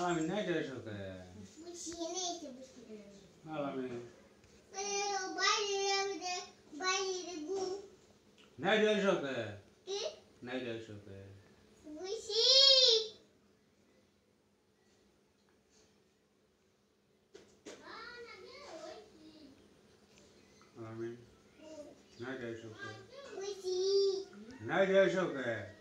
Alamin ne diyorsun ki? Alamin. Ne diyorsun ki? Ne diyorsun ki? Alamin. Ne diyorsun ki? Ne diyorsun ki?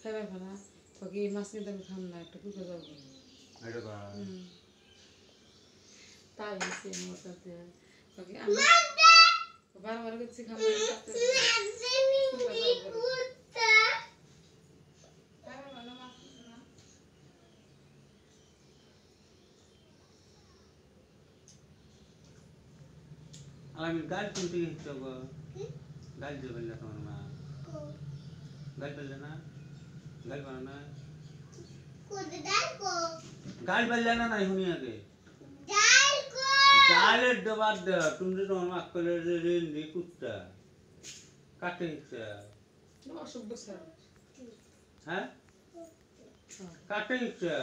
খাবার ফেলা তোকে মাছ নিতে আমি খাম না একটা কুকুর যাবো তাই আছে আমার সাথে তোকে আমি বারবার করছি খাম Alamin gal kunti coba gal jebel na kaman ma gal bel na gal bana gal bel na nahi huni age dal dobad de tumde to ma kole re ni kutta katte ichha no অসভ্য sir ha katte ichha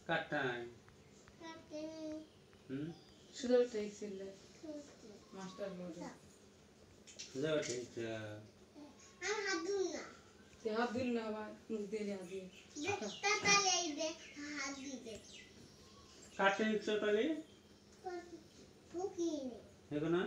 kattai শুধু ঠিক ছিল master বলে শুধু ঠিক তে হাত দিল না আবার মুখ দিয়ে যা দিয়ে কাটে ইচ্ছা তাহলে দেখো না